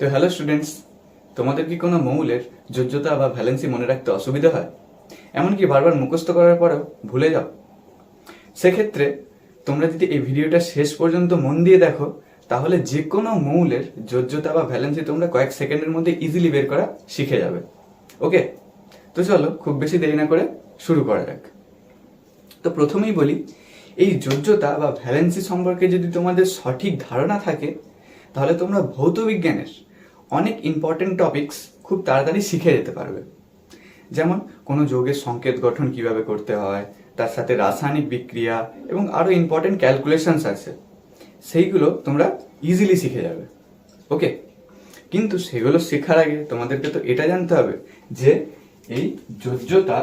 তো hello students, তোমাদের কি কোনো মৌলের যোজ্যতা বা ভ্যালেন্সি মনে রাখতে অসুবিধা হয়? এমনকি বারবার মুখস্থ করার পরেও ভুলে যাও? সেক্ষেত্রে তোমরা যদি এই ভিডিওটা শেষ পর্যন্ত মন দিয়ে দেখো, তাহলে যে কোনো মৌলের যোজ্যতা বা ভ্যালেন্সি তোমরা কয়েক সেকেন্ডের মধ্যে ইজিলি বের করা শিখে যাবে। ওকে, তো চলো খুব বেশি দেরি না করে শুরু করা যাক। তো প্রথমেই বলি, এই যোজ্যতা বা ভ্যালেন্সি সম্পর্কে যদি তোমাদের সঠিক ধারণা থাকে, তাহলে তোমরা ভৌত বিজ্ঞানের অনেক ইম্পর্টেন্ট টপিকস খুব তাড়াতাড়ি শিখে যেতে পারবে। যেমন কোনো যৌগের সংকেত গঠন কিভাবে করতে হয়, তার সাথে রাসায়নিক বিক্রিয়া এবং আরও ইম্পর্টেন্ট ক্যালকুলেশনস আছে, সেইগুলো তোমরা ইজিলি শিখে যাবে। ওকে, কিন্তু সেগুলো শেখার আগে তোমাদেরকে তো এটা জানতে হবে যে এই যোজ্যতা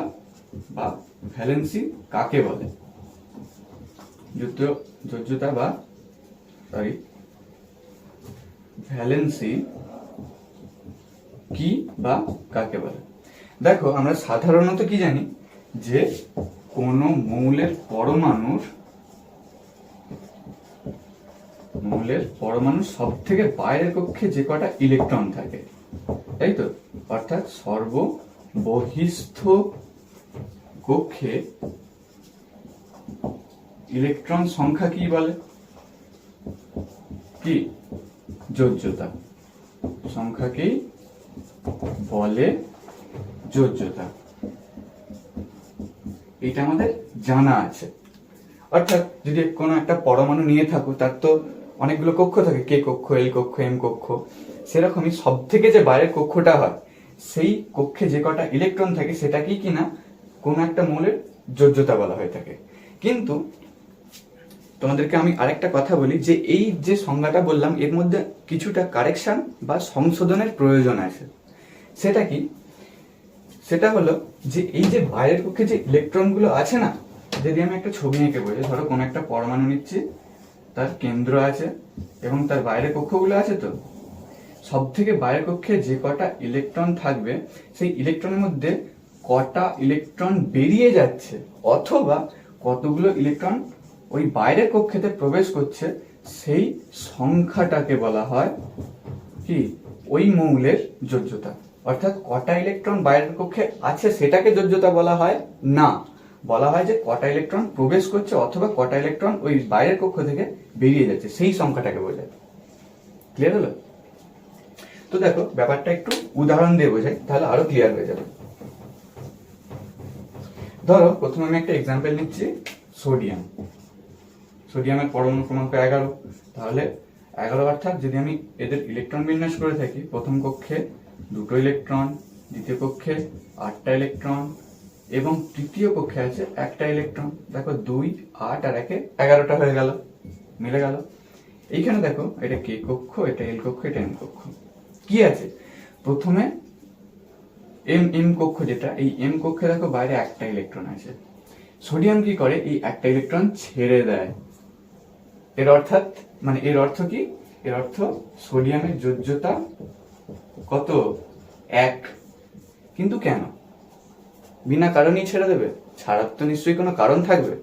বা ভ্যালেন্সি কাকে বলে। যোজ্যতা বা ভ্যালেন্সি কি বা কাকে বলে? দেখো, আমরা সাধারণত কি জানি যে কোন মৌলের পরমাণুর সব থেকে বাইরের কক্ষে যে কটা ইলেকট্রন থাকে, তাই তো? অর্থাৎ সর্ববহিস্থ কক্ষে ইলেকট্রন সংখ্যা কি বলে? কি যোজ্যতা সংখ্যাকেই বলে যোজ্যতা। এটা আমাদের জানা আছে। অর্থাৎ যদি কোনো একটা পরমাণু নিয়ে থাকো, তার তো অনেকগুলো কক্ষ থাকে, কে কক্ষ, এল কক্ষ, এম কক্ষ। সেরকমই সব থেকে যে বাইরের কক্ষটা হয়, সেই কক্ষে যে কটা ইলেকট্রন থাকে সেটাকেই কিনা কোনো একটা মৌলের যোজ্যতা বলা হয়ে থাকে। কিন্তু তোমাদেরকে আমি আরেকটা কথা বলি যে এই যে সংজ্ঞাটা বললাম, এর মধ্যে কিছুটা কারেকশন বা সংশোধনের প্রয়োজন আছে। সেটা কি? সেটা হলো যে এই যে বাইরের কক্ষে যে ইলেকট্রনগুলো আছে না, যদি আমি একটা ছবি এঁকে বোঝাই, ধরো কোনো একটা পরমাণু নিচ্ছি, তার কেন্দ্র আছে এবং তার বাইরের কক্ষগুলো আছে। তো সব থেকে বাইরের কক্ষে যে কটা ইলেকট্রন থাকবে, সেই ইলেকট্রনের মধ্যে কটা ইলেকট্রন বেরিয়ে যাচ্ছে অথবা কতগুলো ইলেকট্রন ওই বাইরের কক্ষেতে প্রবেশ করছে, সেই সংখ্যাটাকে বলা হয় কি ওই মৌলের যোজ্যতা। অর্থাৎ কটা ইলেকট্রন বাইরের কক্ষে আছে সেটাকে যোজ্যতা বলা হয় না, বলা হয় যে কটা ইলেকট্রন প্রবেশ করছে অথবা কটা ইলেকট্রন ওই বাইরের কক্ষ থেকে বেরিয়ে যাচ্ছে, সেই সংখ্যাটাকে বোঝায়। ক্লিয়ার হলো? তো দেখো, ব্যাপারটা একটু উদাহরণ দিয়ে বোঝাই, তাহলে আরো ক্লিয়ার হয়ে যাবে। ধরো প্রথমে আমি একটা এক্সাম্পল নিচ্ছি, সোডিয়ামের পরমাণু ক্রমাঙ্ক 11। তাহলে 11 অর্থাৎ যদি আমি এদের ইলেকট্রন বিন্যাস করে থাকি, প্রথম কক্ষে 2টো ইলেকট্রন, দ্বিতীয় কক্ষে 8টা ইলেকট্রন এবং তৃতীয় কক্ষে আছে 1টা ইলেকট্রন। দেখো 2, 8 আর 1 11টা হয়ে গেল, মিলে গেল। এইখানে দেখো, এটা কে কক্ষ, এটা এল কক্ষ, এটা এম কক্ষ। কি আছে? প্রথমে এম কক্ষ, যেটা এই এম কক্ষে দেখো বাইরে 1টা ইলেকট্রন আছে। সোডিয়াম কি করে? এই 1টা ইলেকট্রন ছেড়ে দেয়। এর অর্থ কি? এর অর্থ সোডিয়ামের যোজ্যতা কত? 1। কিন্তু কেন বিনা কারণেই ছেড়ে দেবে? ছাড়ার তো নিশ্চয়ই কোনো কারণ থাকবে,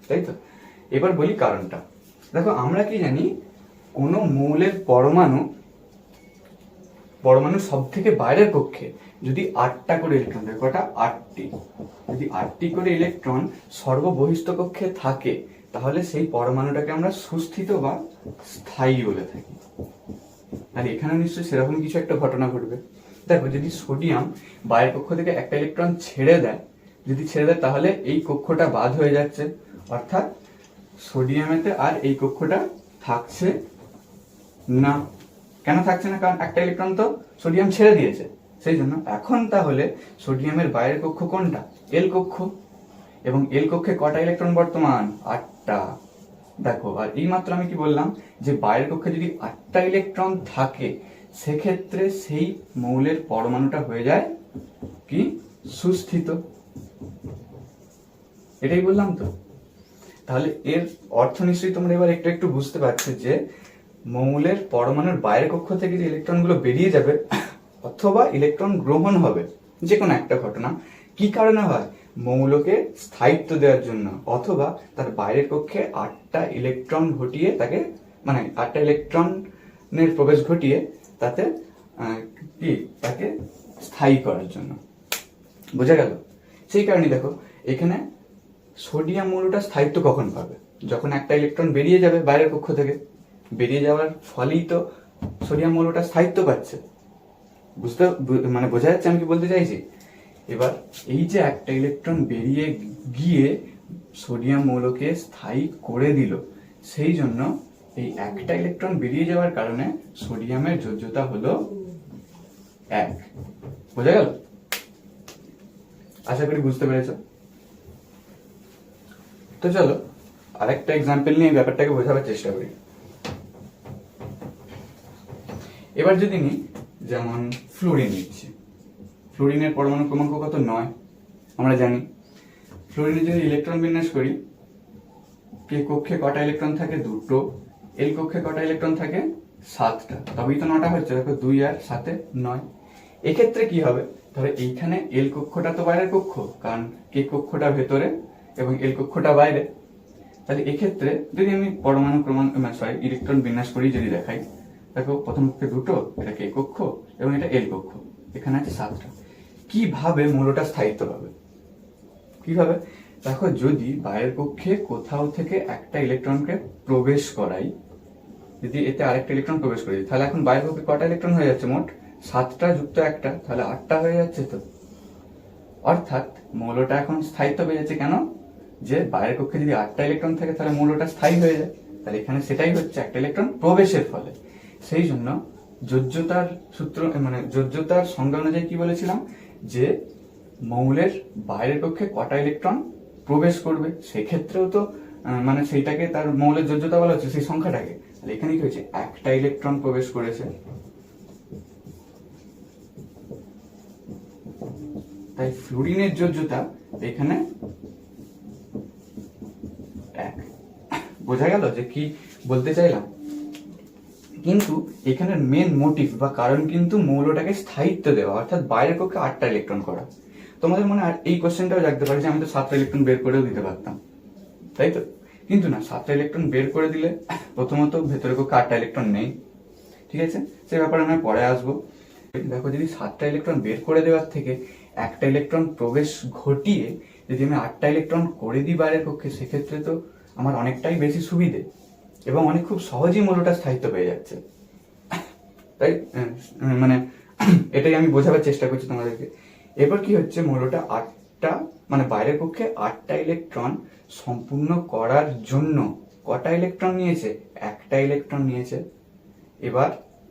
তাই তো? এবার বলি কারণটা। দেখো, আমরা কি জানি, কোন মৌলের পরমাণু সব থেকে বাইরের কক্ষে যদি 8টা করে ইলেকট্রন থাকে, কটা? 8টি। যদি 8টি করে ইলেকট্রন সর্ববহিস্থ কক্ষে থাকে, তাহলে সেই পরমাণুটাকে আমরা সুস্থিত বা স্থায়ী বলে থাকি। আর এখানে নিশ্চয়ই সেরকম কিছু একটা ঘটনা ঘটবে। দেখো, যদি সোডিয়াম বাইরের কক্ষ থেকে 1টা ইলেকট্রন ছেড়ে দেয়, তাহলে এই কক্ষটা বাদ হয়ে যাচ্ছে। অর্থাৎ সোডিয়ামেতে আর এই কক্ষটা থাকছে না। কেন থাকছে না? কারণ 1টা ইলেকট্রন তো সোডিয়াম ছেড়ে দিয়েছে, সেই জন্য। এখন তাহলে সোডিয়ামের বাইরের কক্ষ কোনটা? এল কক্ষ। এবং এল কক্ষে কটা ইলেকট্রন বর্তমান? 8টা। দেখো, আর এই মাত্র আমি কি বললাম যে বাইরের কক্ষে যদি 8টা ইলেকট্রন থাকে, সেক্ষেত্রে সেই মৌলের পরমাণুটা হয়ে যায় কি? সুস্থিত। এটাই বললাম তো। তাহলে এর অর্থ নিশ্চয়ই তোমরা এবার একটু একটু বুঝতে পারছো যে মৌলের পরমাণুর বাইরের কক্ষ থেকে যে ইলেকট্রনগুলো বেরিয়ে যাবে অথবা ইলেকট্রন গ্রহণ হবে, যে কোনো একটা ঘটনা কি কারণে হয়? মৌলকে স্থায়িত্ব দেওয়ার জন্য, অথবা তার বাইরের কক্ষে 8টা ইলেকট্রন ঘটিয়ে তাকে, 8টা ইলেকট্রনের প্রবেশ ঘটিয়ে তাতে কি তাকে স্থায়ী করার জন্য। বোঝা গেল? সেই কারণে দেখো এখানে সোডিয়াম মৌলটা স্থায়িত্ব কখন পাবে? যখন একটা ইলেকট্রন বেরিয়ে যাবে বাইরের কক্ষ থেকে, বেরিয়ে যাওয়ার ফলেই তো সোডিয়াম মৌলটা স্থায়িত্ব পাচ্ছে। মানে বোঝা যাচ্ছে আমি কি বলতে চাইছি? এবার এই যে একটা ইলেকট্রন বেরিয়ে গিয়ে সোডিয়াম মৌলকে স্থায়ী করে দিল, সেই জন্য এই একটা ইলেকট্রন বেরিয়ে যাওয়ার কারণে সোডিয়ামের যোজ্যতা হলো 1। বোঝা গেল? আশা করি বুঝতে পেরেছ। তো চলো আরেকটা এক্সাম্পল নিয়ে ব্যাপারটাকে বোঝাবার চেষ্টা করি। এবার যদি নিই, যেমন ফ্লোরিন নিচ্ছি। ফ্লোরিনের পরমাণু ক্রমাঙ্ক কত? 9 আমরা জানি। ফ্লোরিনে যদি ইলেকট্রন বিন্যাস করি, কে কক্ষে কটা ইলেকট্রন থাকে? 2টো। এল কক্ষে কটা ইলেকট্রন থাকে? 7টা। তবেই তো 9টা হচ্ছে। দেখো 2 আর 7 9। এক্ষেত্রে কি হবে? ধরো এইখানে এল কক্ষটা তো বাইরের কক্ষ, কারণ কে কক্ষটা ভেতরে এবং এল কক্ষটা বাইরে। তাহলে এক্ষেত্রে যদি আমি পরমাণু ক্রমাঙ্ক ইলেকট্রন বিন্যাস করি, যদি দেখাই, দেখো প্রথম কক্ষে 2টো, এটা কে কক্ষ এবং এটা এল কক্ষ, এখানে আছে 7টা। কিভাবে মৌলটা স্থায়িত্ব পাবে? কিভাবে? দেখো যদি বাইরের কক্ষে কোথাও থেকে একটা ইলেকট্রনকে প্রবেশ করাই, যদি এতে আরেকটা ইলেকট্রন প্রবেশ করি, তাহলে এখন বাইরের কক্ষে কটা ইলেকট্রন হয়ে যাচ্ছে? মোট 7টা যুক্ত 1টা, তাহলে 8টা হয়ে যাচ্ছে তো। অর্থাৎ মৌলটা এখন স্থায়িত্ব পেয়ে যাচ্ছে। কেন? যে বাইরের কক্ষে যদি 8টা ইলেকট্রন থাকে তাহলে মৌলটা স্থায়ী হয়ে যায়। তাহলে এখানে সেটাই হচ্ছে, একটা ইলেকট্রন প্রবেশের ফলে। সেই জন্য যোজ্যতার সূত্র, মানে যোজ্যতার সংজ্ঞা অনুযায়ী কি বলেছিলাম, যে মৌলের বাইরের কক্ষে কটা ইলেকট্রন প্রবেশ করবে, সেক্ষেত্রেও তো মানে সেইটাকে তার মৌলের যোজ্যতা বলা হচ্ছে, সেই সংখ্যাটাকে। তাহলে এখানে কি হয়েছে? একটা ইলেকট্রন প্রবেশ করেছে, তাই ফ্লোরিনের যোজ্যতা এখানে 1। বোঝা গেল যে কি বলতে চাইলাম? কিন্তু এখানে মেন মোটিভ বা কারণ কিন্তু মৌলটাকে স্থায়িত্ব দেওয়া, অর্থাৎ বাইরের কক্ষে 8টা ইলেকট্রন করা। তোমাদের মনে হয় এই কোশ্চেনটাও জাগতে পারে যে আমি তো 7টা ইলেকট্রন বের করেও দিতে পারতাম, তাই তো? কিন্তু না, 7টা ইলেকট্রন বের করে দিলে প্রথমত ভেতরের কক্ষে 8টা ইলেকট্রন নেই, ঠিক আছে? সে ব্যাপারে আমি পরে আসবো। দেখো যদি 7টা ইলেকট্রন বের করে দেওয়ার থেকে একটা ইলেকট্রন প্রবেশ ঘটিয়ে যদি আমি 8টা ইলেকট্রন করে দিই বাইরের কক্ষে, সেক্ষেত্রে তো আমার অনেকটাই বেশি সুবিধে এবং অনেক খুব সহজেই মৌলটা স্থায়িত্ব পেয়ে যাচ্ছে। তাই মানে এটাই আমি বোঝাবার চেষ্টা করছি তোমাদেরকে। এবার কি হচ্ছে, মৌলটা 8টা মানে বাইরের কক্ষে 8টা ইলেকট্রন সম্পূর্ণ করার জন্য কটা ইলেকট্রন নিয়েছে? একটা ইলেকট্রন নিয়েছে। এবার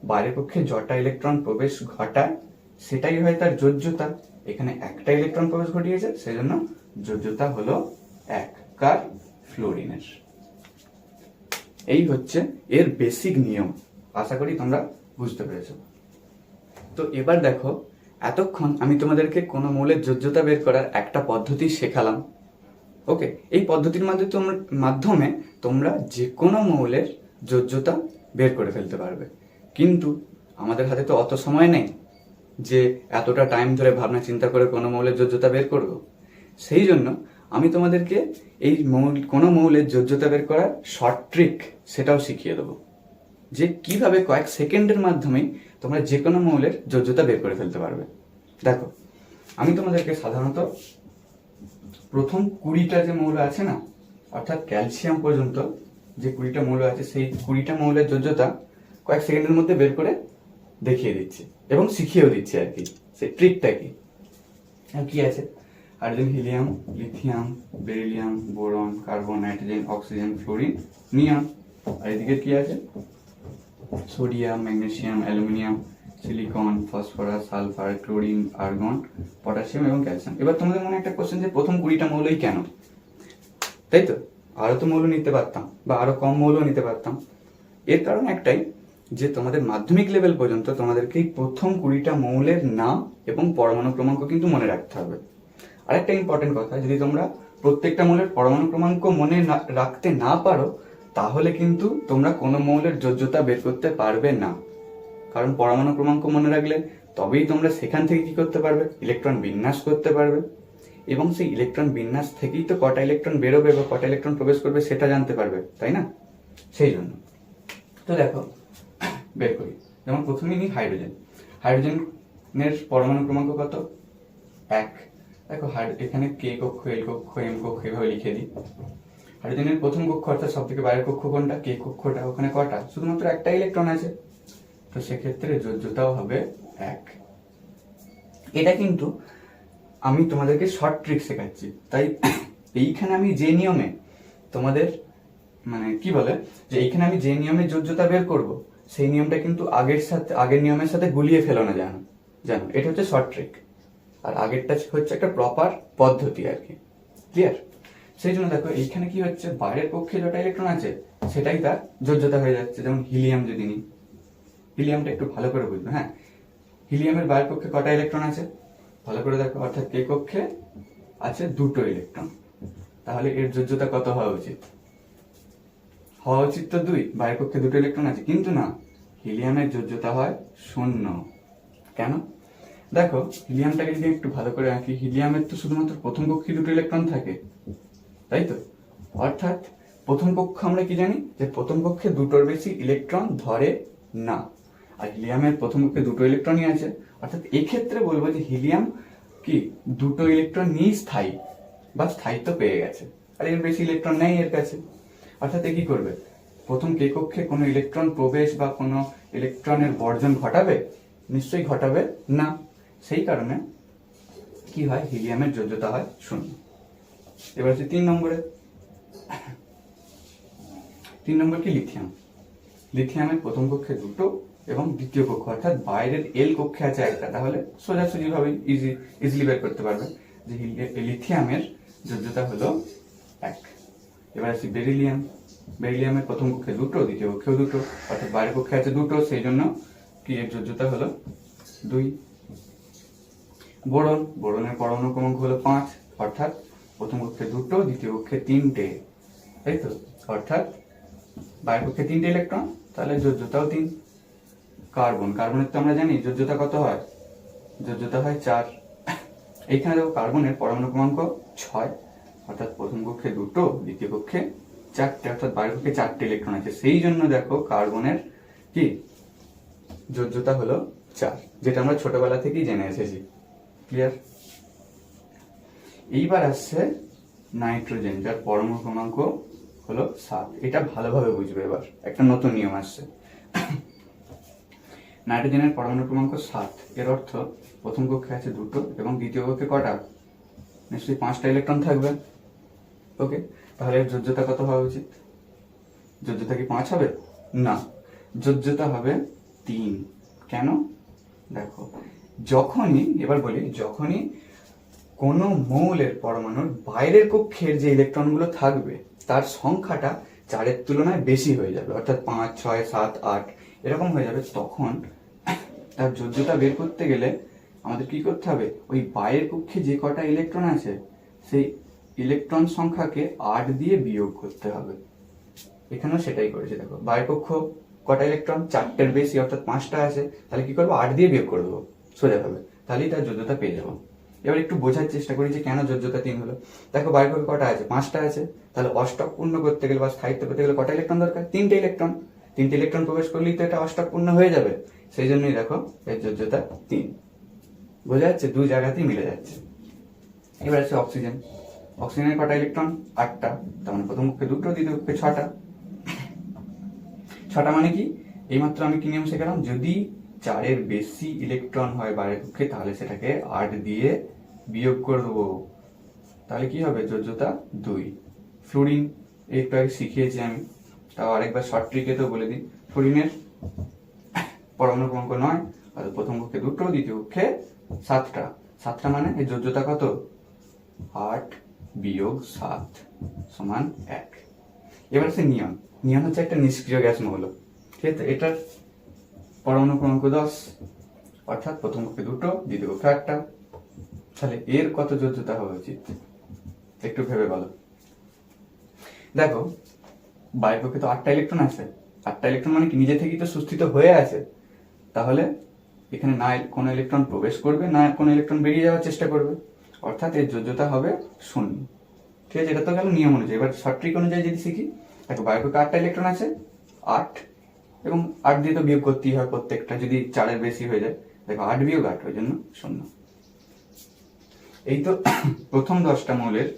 বাইরের কক্ষে যটা ইলেকট্রন প্রবেশ ঘটায় সেটাই হয় তার যোজ্যতা। এখানে একটা ইলেকট্রন প্রবেশ ঘটিয়েছে, সেজন্য যোজ্যতা হলো 1। কার? ফ্লোরিনের। এই হচ্ছে এর বেসিক নিয়ম। আশা করি তোমরা বুঝতে পেরেছো। তো এবার দেখো, এতক্ষণ আমি তোমাদেরকে কোনো মৌলের যোজ্যতা বের করার একটা পদ্ধতি শেখালাম। ওকে, এই পদ্ধতির মাধ্যমে তোমরা যে কোনো মৌলের যোজ্যতা বের করে ফেলতে পারবে। কিন্তু আমাদের হাতে তো অত সময় নেই যে এতটা টাইম ধরে ভাবনা চিন্তা করে কোনো মৌলের যোজ্যতা বের করব। সেই জন্য আমি তোমাদেরকে এই কোনো মৌলের যোজ্যতা বের করার শর্ট ট্রিক সেটাও শিখিয়ে দেবো, যে কিভাবে কয়েক সেকেন্ডের মাধ্যমেই তোমরা যে কোনো মৌলের যোজ্যতা বের করে ফেলতে পারবে। দেখো, আমি তোমাদেরকে সাধারণত প্রথম 20টা যে মৌল আছে না, অর্থাৎ ক্যালসিয়াম পর্যন্ত যে 20টা মৌল আছে, সেই 20টা মৌলের যোজ্যতা কয়েক সেকেন্ডের মধ্যে বের করে দেখিয়ে দিচ্ছি এবং শিখিয়েও দিচ্ছি আর কি, সেই ট্রিকটা কি। আর কি আছে? Hydrogen, helium, lithium, beryllium, boron, carbon, nitrogen, oxygen, fluorine, neon. আর এদিকে কি আছে? Sodium, magnesium, aluminium, silicon, phosphorus, sulphur, chlorine, argon, potassium এবং ক্যালসিয়াম। এবার তোমাদের মনে একটা কোশ্চেন, যে প্রথম 20টা মৌলই কেন? তাই তো, আরো তো মৌল নিতে পারতাম বা আরো কম মৌল নিতে পারতাম। এর কারণ একটাই, যে তোমাদের মাধ্যমিক লেভেল পর্যন্ত তোমাদেরকে প্রথম 20টা মৌলের নাম এবং পরমাণু ক্রমাঙ্ক কিন্তু মনে রাখতে হবে। আরেকটা ইম্পর্টেন্ট কথা, যদি তোমরা প্রত্যেকটা মৌলের পরমাণু ক্রমাঙ্ক মনে রাখতে না পারো, তাহলে কিন্তু তোমরা কোনো মৌলের যোজ্যতা বের করতে পারবে না। কারণ পরমাণু ক্রমাঙ্ক মনে রাখলে তবেই তোমরা সেখান থেকে কি করতে পারবে? ইলেকট্রন বিন্যাস করতে পারবে, এবং সেই ইলেকট্রন বিন্যাস থেকেই তো কটা ইলেকট্রন বেরোবে বা কটা ইলেকট্রন প্রবেশ করবে সেটা জানতে পারবে, তাই না? সেই জন্য তো দেখো বের করি। যেমন প্রথমে নিই হাইড্রোজেন। হাইড্রোজেনের পরমাণু ক্রমাঙ্ক কত? 1। দেখো এখানে কে কক্ষ, এল কক্ষ, এম কক্ষ এভাবে লিখে দিই। হাইড্রোজেনের প্রথম কক্ষ অর্থাৎ সব থেকে বাইরের কক্ষ কোনটা? কে কক্ষটা। ওখানে কটা? শুধুমাত্র একটা ইলেকট্রন আছে, তো সেক্ষেত্রে যোজ্যতাও হবে 1। এটা কিন্তু আমি তোমাদেরকে শর্ট ট্রিক শেখাচ্ছি, তাই এইখানে আমি যে নিয়মে তোমাদের মানে কি বলে যে এইখানে আমি যে নিয়মে যোজ্যতা বের করব, সেই নিয়মটা কিন্তু আগের নিয়মের সাথে গুলিয়ে ফেলো না, জানো জানো এটা হচ্ছে শর্ট ট্রিক, আর আগেরটা হচ্ছে একটা প্রপার পদ্ধতি আর কি। ক্লিয়ার? সেই জন্য দেখো এইখানে কি হচ্ছে, বাইরের পক্ষে যটা ইলেকট্রন আছে সেটাই তার যোজ্যতা হয়ে যাচ্ছে। যেমন হিলিয়াম যদি নিই, হিলিয়ামটা একটু ভালো করে বুঝবে। হ্যাঁ, হিলিয়ামের বাইরের পক্ষে কটা ইলেকট্রন আছে? ভালো করে দেখো, অর্থাৎ কে কক্ষে আছে 2টো ইলেকট্রন। তাহলে এর যোজ্যতা কত হওয়া উচিত? হওয়া উচিত তো 2। বাইরের পক্ষে 2টো ইলেকট্রন আছে, কিন্তু না, হিলিয়ামের যোজ্যতা হয় 0। কেন? দেখো হিলিয়ামটাকে যদি একটু ভালো করে আঁকি, হিলিয়ামের তো শুধুমাত্র প্রথম কক্ষে 2টো ইলেকট্রন থাকে, তাই তো? অর্থাৎ প্রথম কক্ষ আমরা কি জানি যে প্রথম কক্ষে 2টোর বেশি ইলেকট্রন ধরে না, আর হিলিয়ামের প্রথম কক্ষে 2টো ইলেকট্রনই আছে। অর্থাৎ এক্ষেত্রে বলবো যে হিলিয়াম কি 2টো ইলেকট্রন নিয়ে স্থায়ী বা স্থায়িত্ব পেয়ে গেছে, আর এর বেশি ইলেকট্রন নেই এর কাছে। অর্থাৎ এ কি করবে, প্রথম কে কক্ষে কোনো ইলেকট্রন প্রবেশ বা কোনো ইলেকট্রনের বর্জন ঘটাবে? নিশ্চয়ই ঘটাবে না। সেই কারণে কি হয়, হিলিয়ামের যোজ্যতা হয় 0। এবার হচ্ছে 3 নম্বরে। 3 নম্বর কি? লিথিয়াম। লিথিয়ামের প্রথম কক্ষে 2টো এবং দ্বিতীয় কক্ষ অর্থাৎ বাইরের এল কক্ষে আছে 1টা। তাহলে সোজাসুজি ভাবে ইজিলি বের করতে পারবে যে লিথিয়ামের যোজ্যতা হলো 1। এবার আসি বেরিলিয়াম। বেরিলিয়ামের প্রথম কক্ষে 2টো, দ্বিতীয় কক্ষেও 2টো, অর্থাৎ বাইরের কক্ষে আছে 2টো, সেই জন্য কি এর যোজ্যতা হলো 2। বোরন। বোরনের পরমাণু ক্রমাঙ্ক হলো 5, অর্থাৎ প্রথম কক্ষে 2টো, দ্বিতীয় কক্ষে 3টে, তাই তো? অর্থাৎ বাইরের কক্ষে 3টে ইলেকট্রন, তাহলে যোজ্যতাও 3। কার্বন। কার্বনের তো আমরা জানি যোজ্যতা কত হয়? যোজ্যতা হয় 4। এইখানে দেখো কার্বনের পরমাণু ক্রমাঙ্ক 6, অর্থাৎ প্রথম কক্ষে 2টো, দ্বিতীয় কক্ষে 4টে, অর্থাৎ বাইরের কক্ষে 4টে ইলেকট্রন আছে। সেই জন্য দেখো কার্বনের কি যোজ্যতা হলো 4, যেটা আমরা ছোটবেলা থেকেই জেনে এসেছি। ক্লিয়ার? এইবার আসছে নাইট্রোজেন, যার পরমাণু ক্রমাঙ্ক হলো 7। এটা ভালোভাবে বুঝবে। এবার একটা নতুন নিয়ম আসছে। নাইট্রোজেনের পরমাণু ক্রমাঙ্ক 7, এর অর্থ প্রথম কক্ষে আছে 2টো এবং দ্বিতীয় কক্ষে কটা? নিশ্চয়ই 5টা ইলেকট্রন থাকবে। ওকে, তাহলে এর যোজ্যতা কত হওয়া উচিত? যোজ্যতা কি 5 হবে? না, যোজ্যতা হবে 3। কেন? দেখো এবার বলি, যখনই কোন মৌলের পরমাণুর বাইরের কক্ষের যে ইলেকট্রনগুলো থাকবে তার সংখ্যাটা 4-এর তুলনায় বেশি হয়ে যাবে, অর্থাৎ 5, 6, 7, 8 এরকম হয়ে যাবে, তখন তার যোজ্যতা বের করতে গেলে আমাদের কি করতে হবে, ওই বাইরের কক্ষে যে কটা ইলেকট্রন আছে সেই ইলেকট্রন সংখ্যাকে 8 দিয়ে বিয়োগ করতে হবে। এখানেও সেটাই করেছে। দেখো বাইরের কক্ষ কটা ইলেকট্রন? 4টের বেশি, অর্থাৎ 5টা আছে, তাহলে কি করবো, 8 দিয়ে বিয়োগ করে দেবো সোজাভাবে, তাহলেই তার যোজ্যতা পেয়ে যাবো। এবার একটু বোঝার চেষ্টা করি যে কেন যোজ্যতা 3 হলো। দেখো বাইরের কক্ষে কটা আছে? 5টা আছে, তাহলে অষ্টক পূর্ণ করতে গেলে বা স্থায়িত্ব পেতে গেলে কটা ইলেকট্রন দরকার? 3টে ইলেকট্রন। 3টে ইলেকট্রন প্রবেশ করলেই তো এটা অষ্টক পূর্ণ হয়ে যাবে। সেই জন্যই দেখো এর যোজ্যতা 3। বোঝা যাচ্ছে? 2 জায়গাতেই মিলে যাচ্ছে। এবার আছে অক্সিজেন। অক্সিজেনের কটা ইলেকট্রন? 8টা। তার মানে প্রথম কক্ষে 2টো, দ্বিতীয় কক্ষে 6টা। 6টা মানে কি? এইমাত্র আমি কি নিয়ম শেখালাম, যদি 4-এর বেশি ইলেকট্রন হয় বাইরের কক্ষে তাহলে সেটাকে 8 দিয়ে বিয়োগ করে দেবো, তাহলে কি হবে, যোজ্যতা 2। ফ্লুরিন একটু আগে শিখিয়েছি আমি, তাও আরেকবার শর্ট ট্রিকে তো বলে দিই। ফ্লুরিনের পরমাণু ক্রমাঙ্ক 9, আর প্রথম কক্ষে 2টো, দ্বিতীয় কক্ষে 7টা। 7টা মানে এর যোজ্যতা কত? 8 বিয়োগ 7 সমান 1। এবার সে নিয়ন। নিয়ন হচ্ছে একটা নিষ্ক্রিয় গ্যাস মৌল, ঠিক আছে? এটার পরমাণু ক্রমাঙ্ক 10, অর্থাৎ প্রথম কক্ষে 2টো, দ্বিতীয় কক্ষে 8টা। তাহলে এর কত যোজ্যতা হওয়া উচিত একটু ভেবে বলো। দেখো বাইরের কক্ষে তো 8টা ইলেকট্রন আছে। 8টা ইলেকট্রন মানে কি নিজে থেকেই তো সুস্থিত হয়ে আছে, তাহলে এখানে না কোনো ইলেকট্রন প্রবেশ করবে না কোনো ইলেকট্রন বেরিয়ে যাওয়ার চেষ্টা করবে, অর্থাৎ এর যোজ্যতা হবে 0। ঠিক আছে? এটা তো গেল নিয়ম অনুযায়ী। এবার শর্ট ট্রিক অনুযায়ী যদি শিখি, দেখো বাইরের কক্ষে 8টা ইলেকট্রন আছে, 8 এবং 8 দিয়ে তো বিয়োগ করতেই হয় প্রত্যেকটা, যদি 4-এর বেশি হয়ে যায়, দেখো 8 বিয়োগ 8 ওই জন্য 0। এই তো প্রথম 10টা মৌলের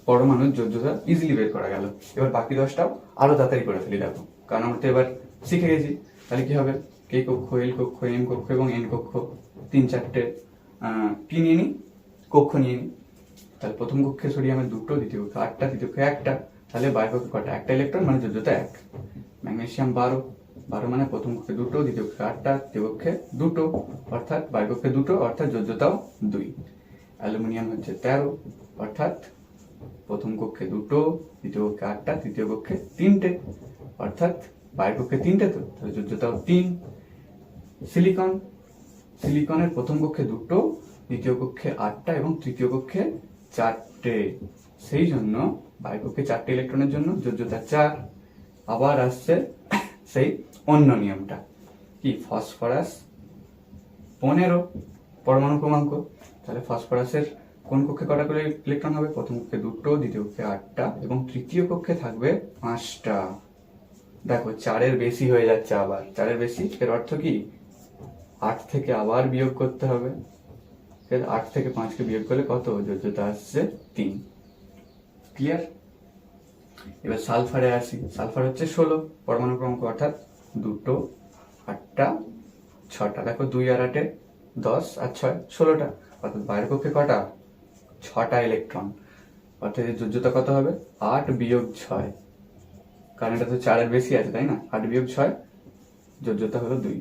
পরমাণুর যোজ্যতা ইজিলি বের করা গেল। এবার বাকি 10টাও আরো তাড়াতাড়ি করে ফেলি দেখো, কারণ আমরা তো এবার শিখে গেছি। তাহলে কি হবে, কে কক্ষ, এল কক্ষ, এম কক্ষ এবং এন কক্ষ 3-4টে কি নিয়ে নিই, কক্ষ নিয়ে নিই। তাহলে প্রথম কক্ষে সোডিয়ামের 2টো, দ্বিতীয় কক্ষে 8টা, তৃতীয় কক্ষে 1টা। তাহলে বায়ু কক্ষে কটা, 1টা ইলেকট্রন, মানে যোজ্যতা 1। ম্যাগনেসিয়াম 12 মানে প্রথম কক্ষে 2টো, দ্বিতীয় কক্ষে 8টা, তৃতীয় কক্ষে 2টো, অর্থাৎ বায়ু কক্ষে 2টো, অর্থাৎ যোজ্যতাও 2। অ্যালুমিনিয়াম হচ্ছে 13, অর্থাৎ প্রথম কক্ষে 2টো, দ্বিতীয় কক্ষে 8টা, তৃতীয় কক্ষে 3টে, অর্থাৎ বায়ু কক্ষে 3টে, তো তাহলে যোজ্যতাও 3। সিলিকনের প্রথম কক্ষে 2টো, দ্বিতীয় কক্ষে 8টা এবং তৃতীয় কক্ষে 4টে, সেই জন্য বায়ু কক্ষে 4টে ইলেকট্রনের জন্য যোজ্যতা 4। আবার আসছে সেই অন্য নিয়মটা, কি, ফসফরাস 15 পরমাণু ক্রমাঙ্ক। তাহলে ফসফরাসের কোন কক্ষে কটা করে ইলেকট্রন হবে, প্রথম কক্ষে 2টো, দ্বিতীয় কক্ষে 8টা এবং তৃতীয় কক্ষে থাকবে 5টা। দেখো 4-এর বেশি হয়ে যাচ্ছে, আবার 4-এর বেশি, এর অর্থ কি, 8 থেকে আবার বিয়োগ করতে হবে। 8 থেকে 5কে বিয়োগ করলে কত, যোজ্যতা আসছে 3। ক্লিয়ার? এবার সালফারে আসি। সালফার হচ্ছে 16 পরমাণু ক্রমাঙ্ক, অর্থাৎ 2টো, 8টা, 6টা। দেখো 2 আর 8-এ 10 আর 6 16টা, অর্থাৎ বাইরের কক্ষে কটা, 6টা ইলেকট্রন। অর্থাৎ এর যোজ্যতা কত হবে, 8 বিয়োগ 6, কারণ এটা তো 4-এর বেশি আছে, তাই না? 8 বিয়োগ 6, যোজ্যতা হলো 2।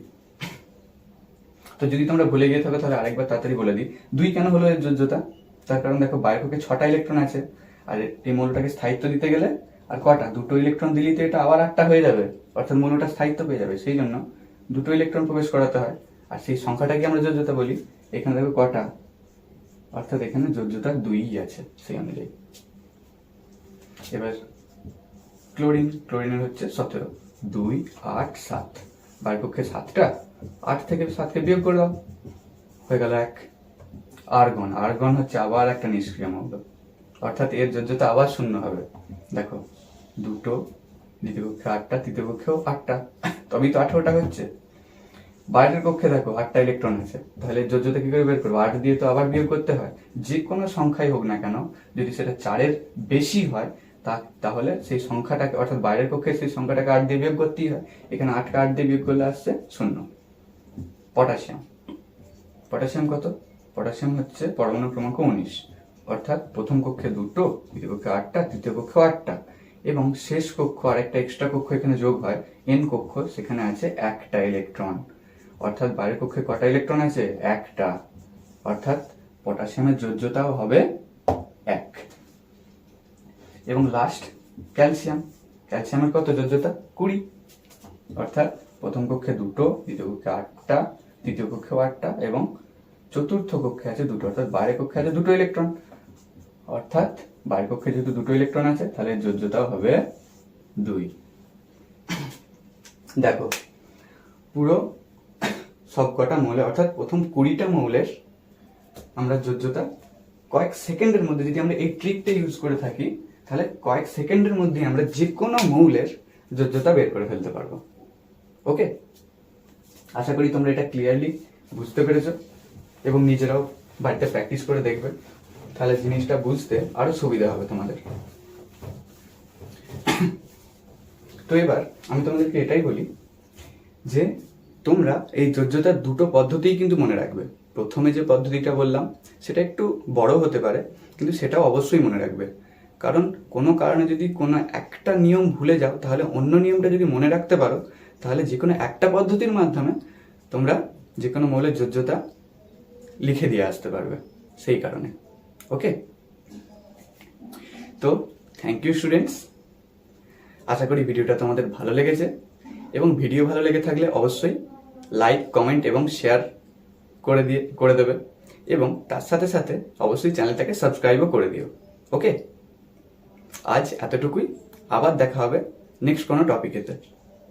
তো যদি তোমরা ভুলে গিয়ে থাকো তাহলে আরেকবার তাড়াতাড়ি বলে দিই, 2 কেন হলো এর যোজ্যতা। তার কারণ দেখো বাইরের কক্ষে 6টা ইলেকট্রন আছে, আর এই মৌলটাকে স্থায়িত্ব দিতে গেলে আর কটা, 2টো ইলেকট্রন দিলেই তো এটা আবার 8টা হয়ে যাবে, অর্থাৎ মৌলটা স্থায়িত্ব পেয়ে যাবে। সেই জন্য 2টো ইলেকট্রন প্রবেশ করাতে হয়, আর সেই সংখ্যাটাকে আমরা যোজ্যতা বলি। এখানে দেখো কটা, অর্থাৎ এখানে যোজ্যতা 2ই আছে সেই অনুযায়ী। এবার ক্লোরিনের হচ্ছে 17, 2, 8, 7। বাইরের কক্ষে 7টা, 8 থেকে 7কে বিয়োগ করে দাও, হয়ে গেল 1। আর্গন হচ্ছে আবার একটা নিষ্ক্রিয় মৌল, অর্থাৎ এর যোজ্যতা আবার 0 হবে। দেখো 2টো, দ্বিতীয় কক্ষে 8টা, তৃতীয় কক্ষেও 8টা, তবেই তো 18টা হচ্ছে। বাইরের কক্ষে দেখো 8টা ইলেকট্রন আছে, তাহলে যোজ্যতা কি করে বের করবো, 8 দিয়ে তো আবার বিয়োগ করতে হয়। যে কোনো সংখ্যাই হোক না কেন, যদি সেটা 4-এর বেশি হয় তাহলে সেই সংখ্যাটাকে, অর্থাৎ বাইরের কক্ষে সেই সংখ্যাটাকে 8 দিয়ে বিয়োগ করতেই হয়। এখানে 8কে 8 দিয়ে বিয়োগ করলে আসছে 0। পটাশিয়াম কত, পটাশিয়াম হচ্ছে পরমাণু ক্রমাঙ্ক 19, অর্থাৎ প্রথম কক্ষে 2টো, দ্বিতীয় কক্ষে 8টা, তৃতীয় কক্ষে 8টা এবং শেষ কক্ষ আরেকটা এক্সট্রা কক্ষ এখানে যোগ হয়, এন কক্ষ, সেখানে আছে 1টা ইলেকট্রন। অর্থাৎ বাইরের কক্ষে কটা ইলেকট্রন আছে, 1টা, অর্থাৎ পটাশিয়ামের যোজ্যতাও হবে 1। এবং লাস্ট ক্যালসিয়ামের কত যোজ্যতা, 20, অর্থাৎ প্রথম কক্ষে 2টো, দ্বিতীয় কক্ষে 8টা, তৃতীয় কক্ষে 8টা এবং চতুর্থ কক্ষে আছে 2টো, অর্থাৎ বাইরের কক্ষে আছে 2টো ইলেকট্রন। অর্থাৎ বাইরের কক্ষে যেহেতু 2টো ইলেকট্রন আছে, তাহলে যোজ্যতাও হবে 2। দেখো পুরো সবকটা মৌলের, অর্থাৎ প্রথম 20টা মৌলের আমরা যোজ্যতা কয়েক সেকেন্ডের মধ্যে, যদি আমরা এই ট্রিকটা ইউজ করে থাকি, তাহলে কয়েক সেকেন্ডের মধ্যে আমরা যে কোনো মৌলের যোজ্যতা বের করে ফেলতে পারবো। ওকে, আশা করি তোমরা এটা ক্লিয়ারলি বুঝতে পেরেছো এবং নিজেরাও বাড়িতে প্র্যাকটিস করে দেখবে, তাহলে জিনিসটা বুঝতে আরো সুবিধা হবে তোমাদের। তো এবার আমি তোমাদেরকে এটাই বলি যে তোমরা এই যোজ্যতার 2টো পদ্ধতিই কিন্তু মনে রাখবে। প্রথমে যে পদ্ধতিটা বললাম সেটা একটু বড় হতে পারে, কিন্তু সেটাও অবশ্যই মনে রাখবে, কারণ কোনো কারণে যদি কোনো একটা নিয়ম ভুলে যাও, তাহলে অন্য নিয়মটা যদি মনে রাখতে পারো, তাহলে যে কোনো একটা পদ্ধতির মাধ্যমে তোমরা যে কোনো মৌলের যোজ্যতা লিখে দিয়ে আসতে পারবে, সেই কারণে। ওকে, তো থ্যাংক ইউ স্টুডেন্টস, আশা করি ভিডিওটা তোমাদের ভালো লেগেছে এবং ভিডিও ভালো লেগে থাকলে অবশ্যই লাইক, কমেন্ট এবং শেয়ার করে দেবে এবং তার সাথে সাথে অবশ্যই চ্যানেলটাকে সাবস্ক্রাইবও করে দিও। ওকে, আজ এতটুকুই, আবার দেখা হবে নেক্সট কোনো টপিকেতে।